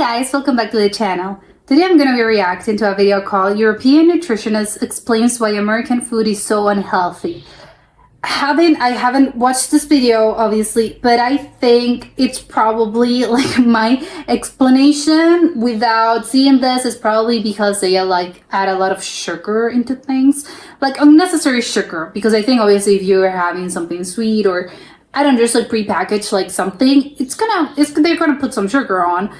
guys, welcome back to the channel. Today I'm going to be reacting to a video called European Nutritionist Explains Why American Food is So Unhealthy. I haven't watched this video obviously, but I think it's probably like my explanation without seeing this is probably because they add a lot of sugar into things, like unnecessary sugar, because I think obviously if you're having something sweet or I don't know, just like prepackaged like something, they're gonna put some sugar on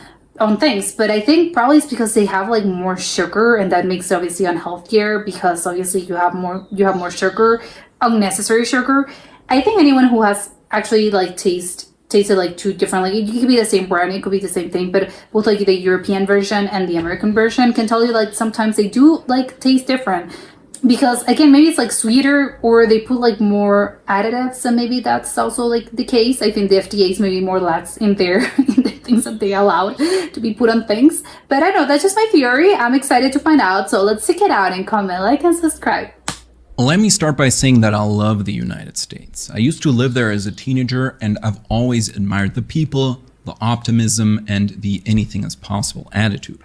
things, but I think probably it's because they have like more sugar, and that makes it obviously unhealthier because obviously you have more sugar, unnecessary sugar. I think anyone who has actually like tasted like two different, like it could be the same brand, it could be the same thing, but both like the European version and the American version can tell you like sometimes they do like taste different. Because again, maybe it's like sweeter or they put like more additives, and maybe that's also like the case. I think the FDA is maybe more lax in their in the things that they allowed to be put on things. But I know that's just my theory. I'm excited to find out. So let's check it out and comment, like, and subscribe. Let me start by saying that I love the United States. I used to live there as a teenager, and I've always admired the people, the optimism, and the anything is possible attitude.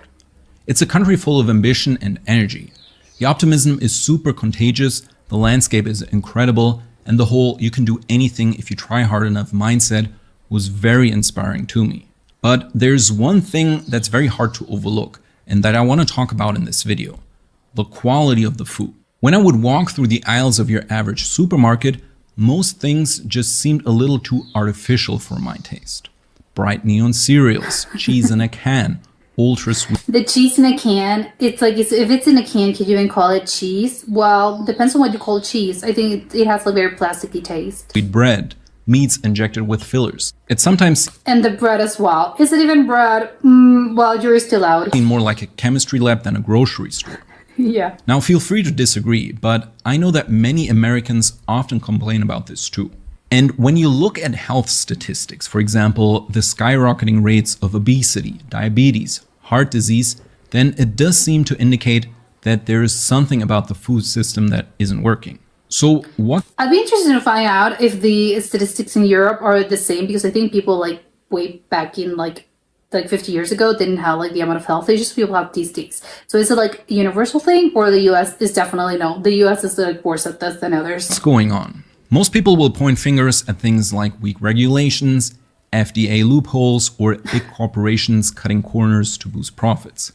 It's a country full of ambition and energy. The optimism is super contagious, the landscape is incredible, and the whole you can do anything if you try hard enough mindset was very inspiring to me. But there's one thing that's very hard to overlook, and that I want to talk about in this video: the quality of the food. When I would walk through the aisles of your average supermarket, most things just seemed a little too artificial for my taste. Bright neon cereals, cheese in a can, ultra sweet. The cheese in a can, it's like, if it's in a can, can you even call it cheese? Well, depends on what you call cheese. I think it has a very plasticky taste. Sweet bread, meats injected with fillers. It's sometimes... And the bread as well. Is it even bread? Well, you're still out. more like a chemistry lab than a grocery store. Yeah. Now feel free to disagree, but I know that many Americans often complain about this too. And when you look at health statistics, for example, the skyrocketing rates of obesity, diabetes, heart disease, then it does seem to indicate that there is something about the food system that isn't working. So what? I'd be interested to find out if the statistics in Europe are the same, because I think people like way back in like 50 years ago didn't have like the amount of health issues people have these days. So is it like a universal thing, or the US is definitely no? The US is like worse at this than others. What's going on? Most people will point fingers at things like weak regulations, FDA loopholes, or big corporations cutting corners to boost profits.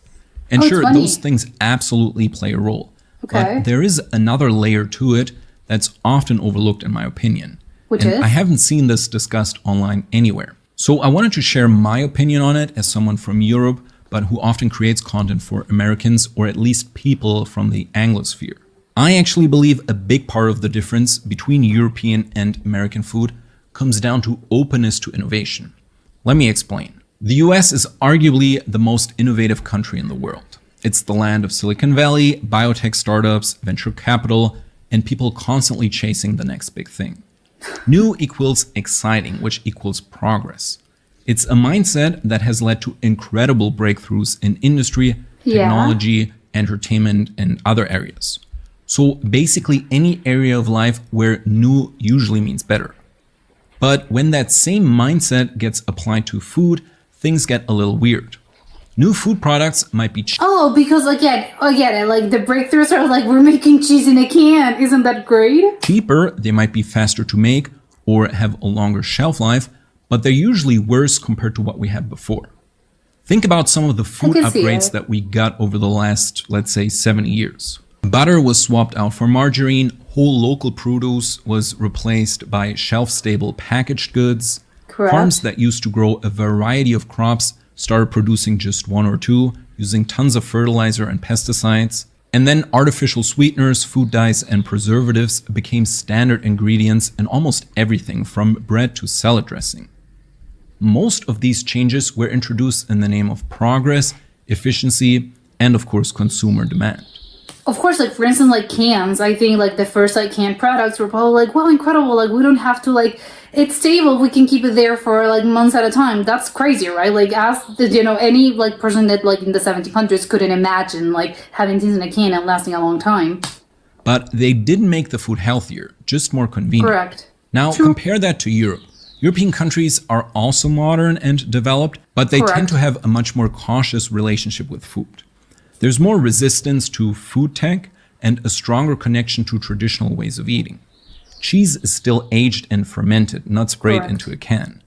And sure, those things absolutely play a role. Okay. But there is another layer to it that's often overlooked in my opinion. Which is? I haven't seen this discussed online anywhere. So I wanted to share my opinion on it as someone from Europe, but who often creates content for Americans, or at least people from the Anglosphere. I actually believe a big part of the difference between European and American food comes down to openness to innovation. Let me explain. The US is arguably the most innovative country in the world. It's the land of Silicon Valley, biotech startups, venture capital, and people constantly chasing the next big thing. New equals exciting, which equals progress. It's a mindset that has led to incredible breakthroughs in industry, technology, entertainment, and other areas. So basically any area of life where new usually means better. But when that same mindset gets applied to food, things get a little weird. New food products might be cheap. Oh, because again, like the breakthroughs are like, we're making cheese in a can. Isn't that great? Cheaper, they might be faster to make or have a longer shelf life, but they're usually worse compared to what we had before. Think about some of the food upgrades that we got over the last, let's say, 70 years. Butter was swapped out for margarine, whole local produce was replaced by shelf-stable packaged goods. Correct. Farms that used to grow a variety of crops started producing just one or two, using tons of fertilizer and pesticides. And then artificial sweeteners, food dyes, and preservatives became standard ingredients in almost everything from bread to salad dressing. Most of these changes were introduced in the name of progress, efficiency, and of course consumer demand. Of course, like for instance, like cans, I think like the first like canned products were probably like, wow, incredible, like we don't have to like, it's stable, we can keep it there for like months at a time. That's crazy, right? Like ask any like person that like in the 1700s couldn't imagine like having things in a can and lasting a long time. But they didn't make the food healthier, just more convenient. Correct. Now compare that to Europe. European countries are also modern and developed, but they Correct. tend to have a much more cautious relationship with food. There's more resistance to food tech and a stronger connection to traditional ways of eating. Cheese is still aged and fermented, not sprayed Correct. into a can.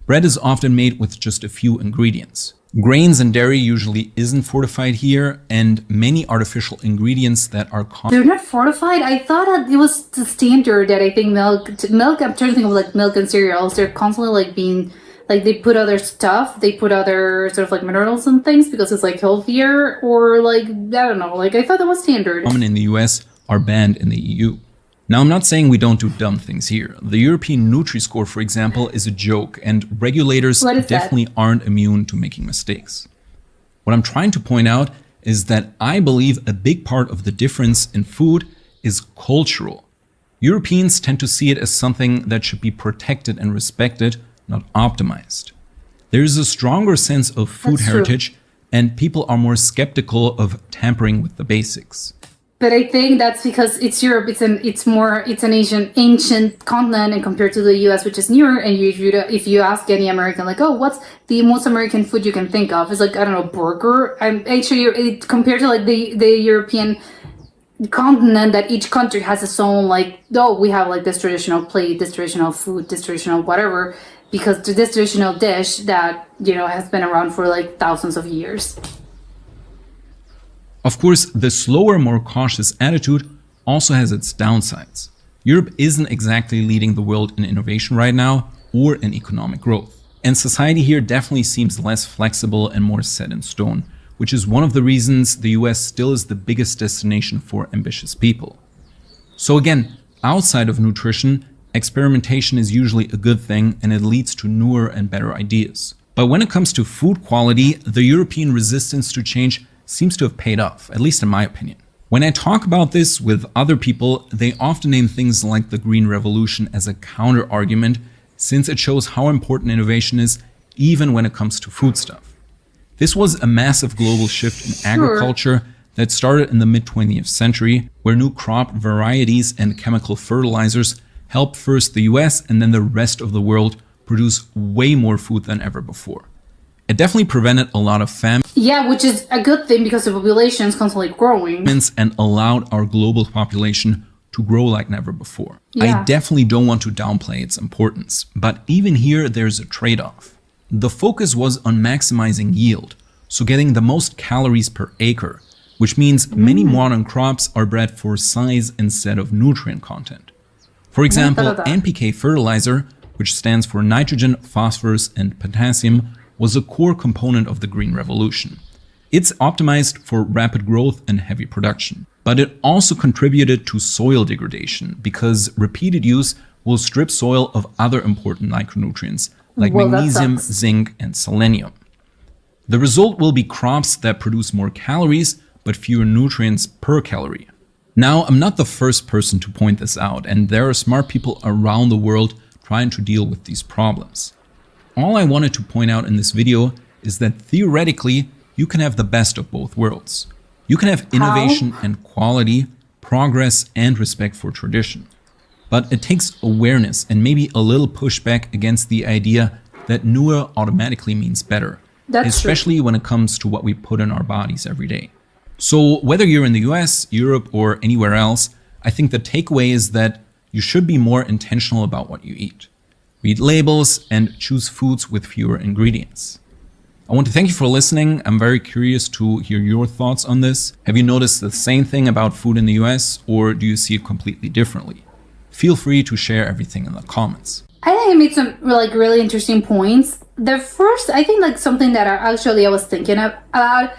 Bread is often made with just a few ingredients. Grains and dairy usually isn't fortified here, and many artificial ingredients that are They're not fortified. I thought that it was the standard that I think milk. I'm trying to think of like milk and cereals. They're constantly like being like they put other stuff. They put other sort of like minerals and things because it's like healthier or like I don't know. Like I thought that was standard. common in the US are banned in the EU. Now, I'm not saying we don't do dumb things here. The European Nutri-Score, for example, is a joke, and regulators What is that? definitely aren't immune to making mistakes. What I'm trying to point out is that I believe a big part of the difference in food is cultural. Europeans tend to see it as something that should be protected and respected, not optimized. There is a stronger sense of food That's true. heritage, and people are more skeptical of tampering with the basics. But I think that's because it's Europe. It's an ancient continent, and compared to the U.S., which is newer. And if you ask any American, like, oh, what's the most American food you can think of? It's like I don't know, burger. I'm actually compared to like the European continent, that each country has its own like. Oh, we have like this traditional plate, this traditional food, this traditional whatever, because this traditional dish that has been around for like thousands of years. Of course, the slower, more cautious attitude also has its downsides. Europe isn't exactly leading the world in innovation right now or in economic growth. And society here definitely seems less flexible and more set in stone, which is one of the reasons the US still is the biggest destination for ambitious people. So again, outside of nutrition, experimentation is usually a good thing and it leads to newer and better ideas. But when it comes to food quality, the European resistance to change seems to have paid off, at least in my opinion. When I talk about this with other people, they often name things like the Green Revolution as a counter-argument, since it shows how important innovation is, even when it comes to food stuff. This was a massive global shift in agriculture that started in the mid-20th century, where new crop varieties and chemical fertilizers helped first the US and then the rest of the world produce way more food than ever before. It definitely prevented a lot of famines Yeah, which is a good thing because the population is constantly growing. and allowed our global population to grow like never before. Yeah. I definitely don't want to downplay its importance, but even here there's a trade-off. The focus was on maximizing yield, so getting the most calories per acre, which means many modern crops are bred for size instead of nutrient content. For example, of that. NPK fertilizer, which stands for nitrogen, phosphorus, and potassium, was a core component of the Green Revolution. It's optimized for rapid growth and heavy production. But it also contributed to soil degradation because repeated use will strip soil of other important micronutrients like Well, that magnesium, sucks. zinc, and selenium. The result will be crops that produce more calories but fewer nutrients per calorie. Now, I'm not the first person to point this out, and there are smart people around the world trying to deal with these problems. All I wanted to point out in this video is that theoretically, you can have the best of both worlds. You can have innovation and quality, progress and respect for tradition. But it takes awareness and maybe a little pushback against the idea that newer automatically means better, That's especially when it comes to what we put in our bodies every day. So whether you're in the US, Europe, or anywhere else, I think the takeaway is that you should be more intentional about what you eat. Read labels and choose foods with fewer ingredients. I want to thank you for listening. I'm very curious to hear your thoughts on this. Have you noticed the same thing about food in the US, or do you see it completely differently? Feel free to share everything in the comments. I think it made some really interesting points. The first, I think like something that I was thinking about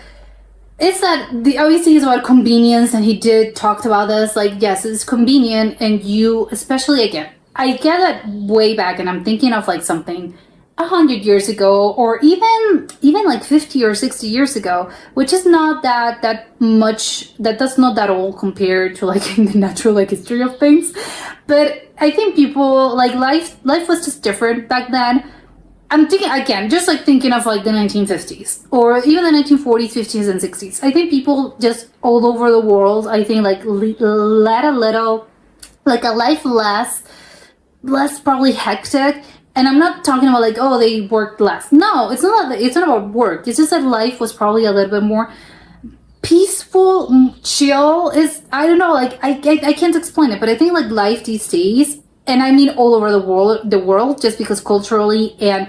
is that obviously it's about convenience, and he did talked about this. Like, yes, it's convenient, and you, especially again, I get that way back, and I'm thinking of like something 100 years ago, or even like 50 or 60 years ago, which is not that much. That's not that old compared to like in the natural like history of things. But I think people like life was just different back then. I'm thinking again, just like thinking of like the 1950s or even the 1940s, 50s, and 60s. I think people just all over the world, I think like led a little, like a life less probably hectic, And I'm not talking about like, oh, they worked less. No, it's not about work. It's just that life was probably a little bit more peaceful, chill. Is, I don't know, like I can't explain it, but I think like life these days, and I mean all over the world, just because culturally and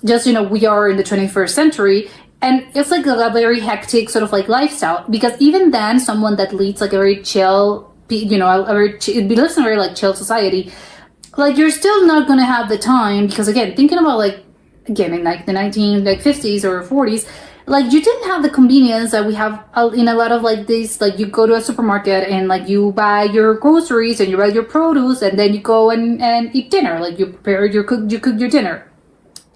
just, we are in the 21st century, and it's like a very hectic sort of like lifestyle. Because even then, someone that leads like a very chill, lives in a very like chill society, like you're still not gonna have the time, because again, thinking about like, again, in like the 1950s or 40s, like you didn't have the convenience that we have in a lot of like these, like you go to a supermarket and like you buy your groceries and you buy your produce, and then you go and eat dinner, like you prepare you cook your dinner.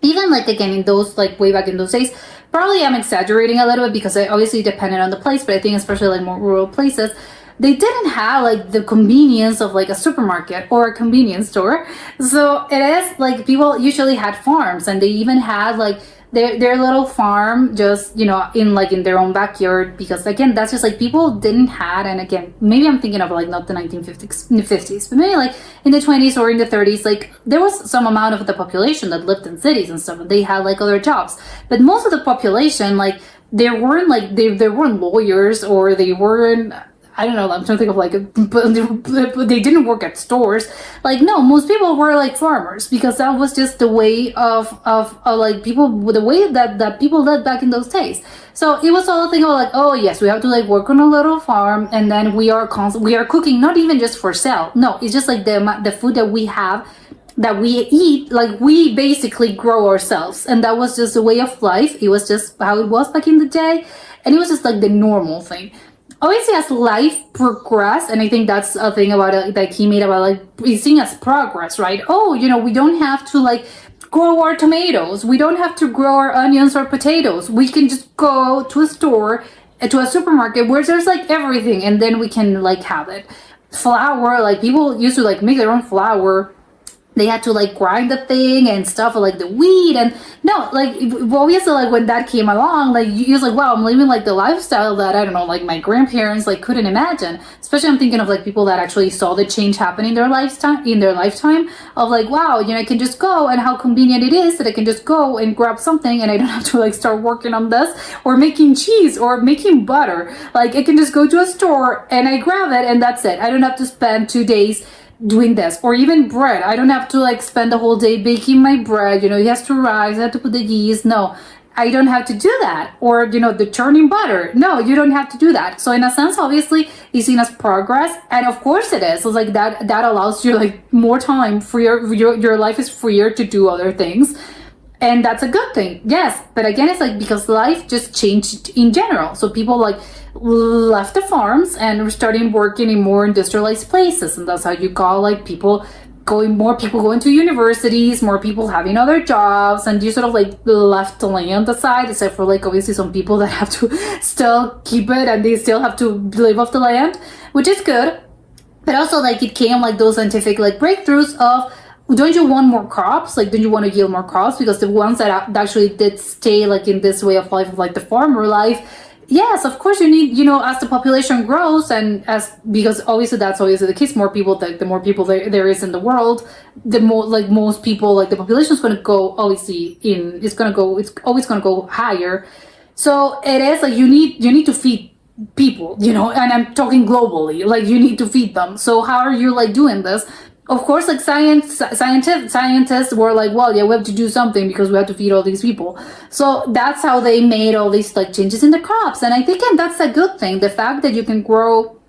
Even like, again, in those, like way back in those days, probably I'm exaggerating a little bit because it obviously depended on the place, but I think especially like more rural places, they didn't have like the convenience of like a supermarket or a convenience store. So it is like people usually had farms, and they even had like their little farm, just in their own backyard, because again, that's just like people didn't had. And again, maybe I'm thinking of like not the 1950s, but maybe like in the 20s or in the 30s, like there was some amount of the population that lived in cities and stuff, and they had like other jobs. But most of the population, like there weren't like they weren't lawyers, or they weren't, I don't know, I'm trying to think of like, but they didn't work at stores. Like, no, most people were like farmers, because that was just the way of like people, the way that people lived back in those days. So it was all a thing of like, oh yes, we have to like work on a little farm, and then we are cooking, not even just for sale. No, it's just like the food that we have, that we eat, like we basically grow ourselves. And that was just the way of life. It was just how it was back in the day. And it was just like the normal thing. Obviously, as life progressed, and I think that's a thing about it that he made about like seeing as progress, right? Oh, we don't have to like grow our tomatoes. We don't have to grow our onions or potatoes. We can just go to a store, to a supermarket where there's like everything, and then we can like have it. Flour, like people used to like make their own flour. They had to like grind the thing and stuff, like the wheat. And no, like obviously, like when that came along, like you was like, wow, I'm living like the lifestyle that, I don't know, like my grandparents like couldn't imagine. Especially I'm thinking of like people that actually saw the change happen in their lifetime of like, wow, I can just go, and how convenient it is that I can just go and grab something, and I don't have to like start working on this or making cheese or making butter. Like I can just go to a store and I grab it, and that's it. I don't have to spend 2 days doing this. Or even bread, I don't have to like spend the whole day baking my bread. It has to rise, I have to put the yeast. No, I don't have to do that. Or the churning butter, no, you don't have to do that. So in a sense, obviously, it's seen as progress, and of course it is. So it's like that allows you like more time, freer, your life is freer to do other things. And that's a good thing, yes. But again, it's like because life just changed in general. So people like left the farms and were starting working in more industrialized places. And that's how you got like more people going to universities, more people having other jobs, and you sort of like left the land aside, except for like obviously some people that have to still keep it, and they still have to live off the land, which is good. But also like it came like those scientific like breakthroughs of, don't you want more crops? Like, don't you want to yield more crops? Because the ones that actually did stay like in this way of life, of like the farmer life, yes, of course you need, as the population grows, and because obviously that's obviously the case, the more people there is in the world, the more like most people, like the population is going to go, obviously it's always going to go higher. So it is like you need to feed people, and I'm talking globally, like you need to feed them. So how are you like doing this? Of course, like scientists were like, well, yeah, we have to do something because we have to feed all these people. So that's how they made all these like changes in the crops. And I think that's a good thing. The fact that you can grow,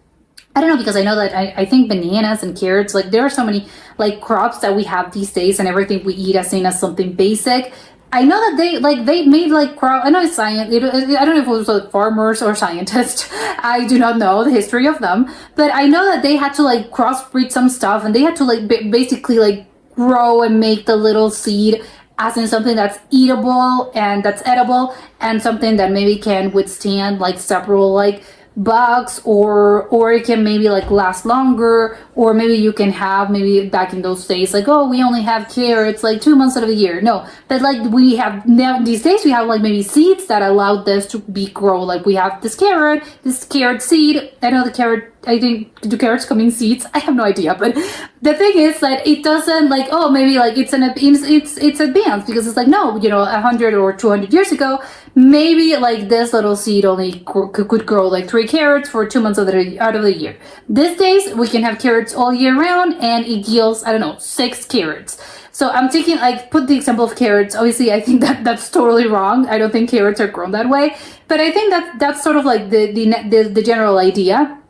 I don't know, because I know that I think bananas and carrots, like there are so many like crops that we have these days, and everything we eat as seen as something basic. I know that they made like crop. I know it's science. I don't know if it was like farmers or scientists. I do not know the history of them, but I know that they had to like crossbreed some stuff, and they had to like basically like grow and make the little seed as in something that's eatable and that's edible, and something that maybe can withstand like several like bugs, or it can maybe like last longer, or maybe you can have, maybe back in those days, like, oh, we only have carrots like 2 months out of the year. No, but like we have now these days, we have like maybe seeds that allow this to be grow. Like we have this carrot seed. I know the carrot I think, do carrots come in seeds? I have no idea. But the thing is that it doesn't like, oh, maybe like it's advanced, because it's like, no, 100 or 200 years ago, maybe like this little seed only could grow like 3 carrots for 2 months out of the year. These days we can have carrots all year round, and it yields, I don't know, 6 carrots. So I'm taking, like, put the example of carrots. Obviously, I think that's totally wrong. I don't think carrots are grown that way. But I think that's sort of like the general idea,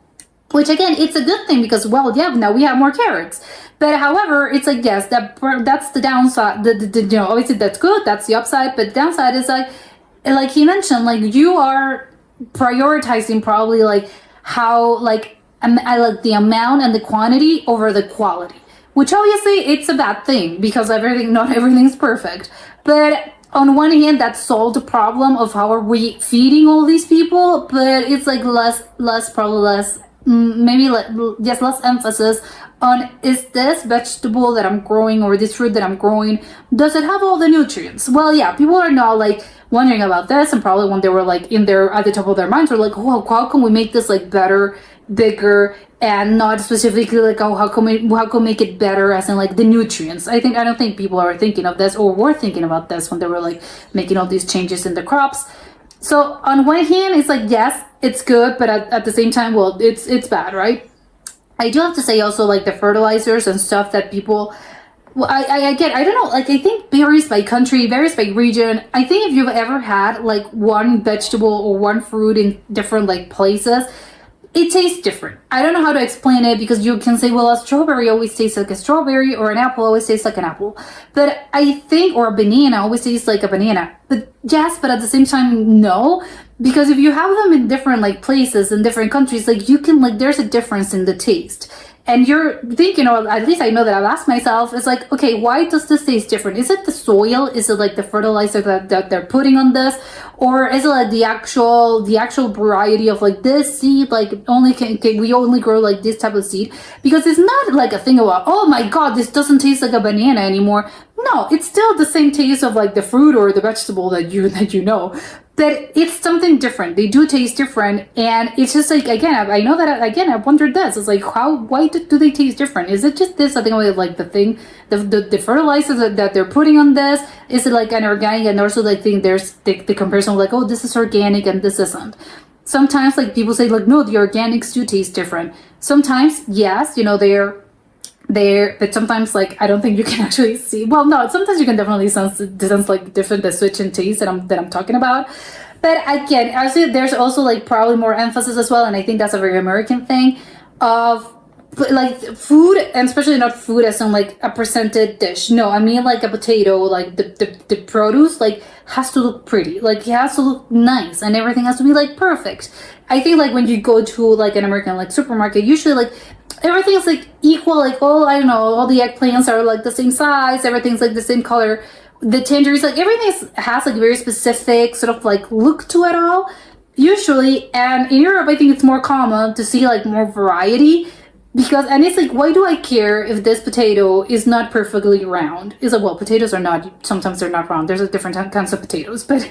which again, it's a good thing because, well, yeah, now we have more carrots. But however, it's like, yes, that's the downside. Obviously that's good. That's the upside. But the downside is like he mentioned, like you are prioritizing probably like how I like the amount and the quantity over the quality. Which obviously it's a bad thing because not everything's perfect. But on one hand, that solved the problem of how are we feeding all these people, but it's like less emphasis on, is this vegetable that I'm growing or this fruit that I'm growing, does it have all the nutrients? Well, yeah, people are not like wondering about this, and probably when they were like at the top of their minds were like, oh, how can we make this like better, bigger, and not specifically like, oh, how can we make it better as in like the nutrients. I don't think people are thinking of this or were thinking about this when they were like making all these changes in the crops. So on one hand, it's like, yes, it's good, but at the same time, well, it's bad, right? I do have to say also, like the fertilizers and stuff that people, well, I don't know, like I think varies by country, varies by region. I think if you've ever had like one vegetable or one fruit in different like places, it tastes different. I don't know how to explain it, because you can say, well, a strawberry always tastes like a strawberry, or an apple always tastes like an apple. But I think, or a banana always tastes like a banana. But yes, but at the same time, no. Because if you have them in different like places in different countries, like you can like, there's a difference in the taste. And you're thinking, or at least I know that I've asked myself, it's like, okay, why does this taste different? Is it the soil? Is it like the fertilizer that they're putting on this? Or is it like the actual variety of like this seed, like we only grow like this type of seed? Because it's not like a thing about, oh my God, this doesn't taste like a banana anymore. No, it's still the same taste of like the fruit or the vegetable that you know. That it's something different. They do taste different, and it's just like, again, I know that, again, I've wondered this. It's like, why do they taste different? Is it just this? I think like the fertilizers that they're putting on this. Is it like an organic? And also like think there's the comparison of like, oh, this is organic and this isn't. Sometimes like people say like, no, the organics do taste different. Sometimes yes, they're there, but sometimes like I don't think you can actually see, well, no, sometimes you can definitely sense like different, the switch in taste that I'm talking about. But again, actually there's also like probably more emphasis as well, and I think that's a very American thing of like food, and especially not food as in like a presented dish. No, I mean like a potato, like the produce like has to look pretty, like it has to look nice, and everything has to be like perfect. I think like when you go to like an American like supermarket, usually like everything is like equal, like all the eggplants are like the same size, everything's like the same color, the tangerines, like everything has like very specific sort of like look to it all usually. And in Europe I think it's more common to see like more variety, because, and it's like, why do I care if this potato is not perfectly round? It's like, well, potatoes are not, sometimes they're not round. There's like different kinds of potatoes, but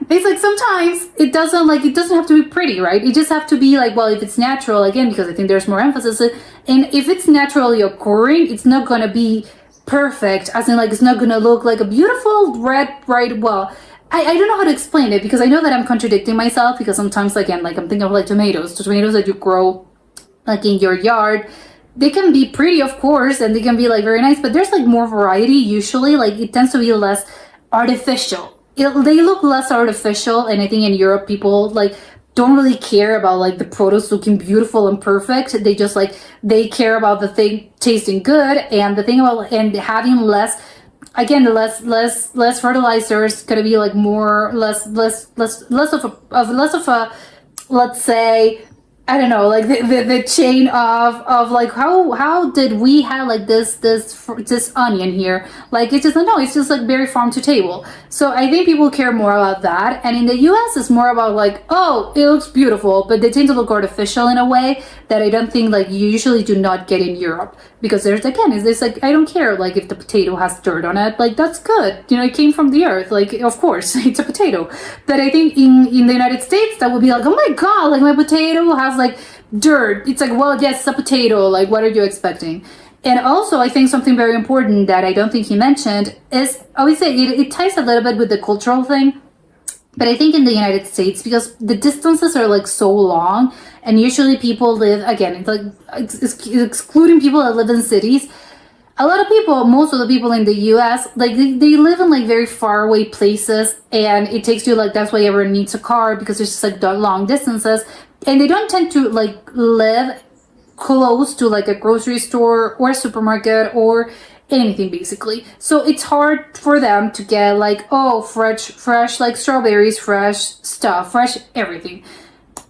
it's like sometimes it doesn't have to be pretty, right? It just have to be like, well, if it's natural, again, because I think there's more emphasis, and if it's naturally occurring, it's not gonna be perfect, as in like, it's not gonna look like a beautiful red, right? Well, I don't know how to explain it, because I know that I'm contradicting myself, because sometimes, again, like I'm thinking of like tomatoes that you grow like in your yard, they can be pretty, of course, and they can be like very nice, but there's like more variety usually. Like it tends to be less artificial. They look less artificial, and I think in Europe people like don't really care about like the produce looking beautiful and perfect. They just like, they care about the thing tasting good, and the thing about and having less, again, less fertilizers, gonna be like more less of a let's say, I don't know, like the chain of like how did we have like this onion here? Like it's just no, it's just like very farm to table. So I think people care more about that, and in the U.S. it's more about like, oh, it looks beautiful, but they tend to look artificial in a way that I don't think like you usually do not get in Europe, because there's, again, is this like, I don't care like if the potato has dirt on it, like that's good, it came from the earth, like of course it's a potato. But I think in the United States that would be like, oh my God, like my potato has has like dirt. It's like, well, yes, it's a potato. Like, what are you expecting? And also, I think something very important that I don't think he mentioned is, obviously, it ties a little bit with the cultural thing. But I think in the United States, because the distances are like so long, and usually people live, again, it's like excluding people that live in cities, a lot of people, most of the people in the US, like they live in like very far away places, and it takes you like, that's why everyone needs a car, because it's just like long distances, and they don't tend to like live close to like a grocery store or a supermarket or anything basically. So it's hard for them to get like, oh, fresh like strawberries, fresh stuff, fresh everything.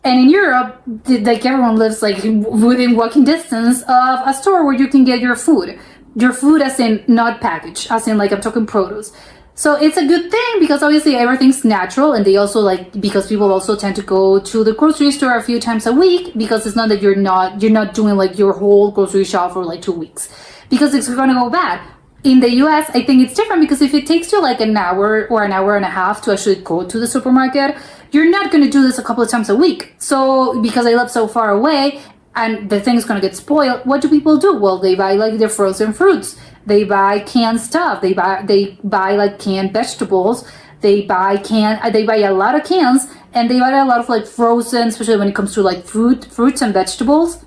And in Europe, like everyone lives like within walking distance of a store where you can get your food. Your food as in not packaged, as in like I'm talking produce. So it's a good thing because obviously everything's natural, and they also like, because people also tend to go to the grocery store a few times a week, because it's not that you're not doing like your whole grocery shop for like 2 weeks, because it's gonna go bad. In the US, I think it's different, because if it takes you like an hour or an hour and a half to actually go to the supermarket, you're not gonna do this a couple of times a week. So because I live so far away and the thing's gonna get spoiled, what do people do? Well, they buy like their frozen fruits. They buy canned stuff. They buy like canned vegetables. They buy a lot of cans, and they buy a lot of like frozen, especially when it comes to like fruits and vegetables.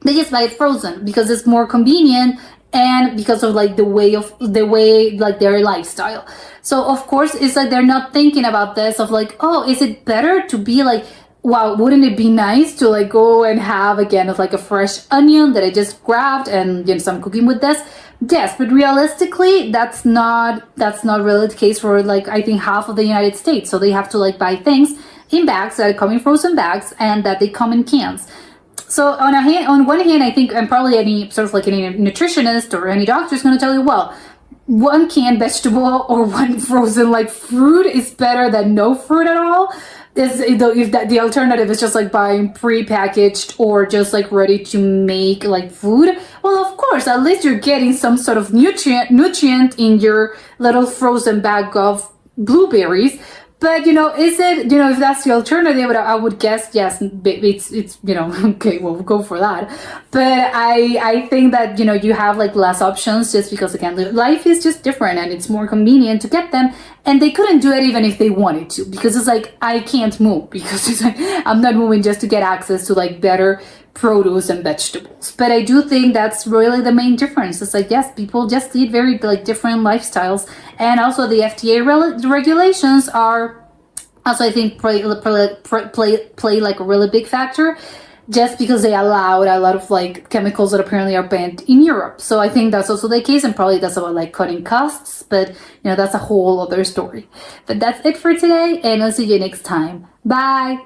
They just buy it frozen because it's more convenient, and because of like the way like their lifestyle. So of course it's like they're not thinking about this of like, oh, is it better to be like, wow, wouldn't it be nice to like go and have again of like a fresh onion that I just grabbed and so I'm cooking with this? Yes, but realistically, that's not really the case for like, I think, half of the United States. So they have to like buy things in bags that come in frozen bags and that they come in cans. So on one hand, I think, and probably any sort of like any nutritionist or any doctor is going to tell you, well, one canned vegetable or one frozen like fruit is better than no fruit at all. If that the alternative is just like buying pre-packaged or just like ready to make like food, well, of course, at least you're getting some sort of nutrient in your little frozen bag of blueberries. But is it, if that's the alternative, I would guess yes. It's okay, well, we'll go for that. But I think that you have like less options, just because again life is just different and it's more convenient to get them. And they couldn't do it even if they wanted to, because it's like I can't move, because it's like I'm not moving just to get access to like better produce and vegetables. But I do think that's really the main difference. It's like, yes, people just lead very like different lifestyles, and also the FDA regulations are also, I think, play like a really big factor, just because they allowed a lot of like chemicals that apparently are banned in Europe. So I think that's also the case, and probably that's about like cutting costs, but that's a whole other story. But that's it for today, and I'll see you next time. Bye.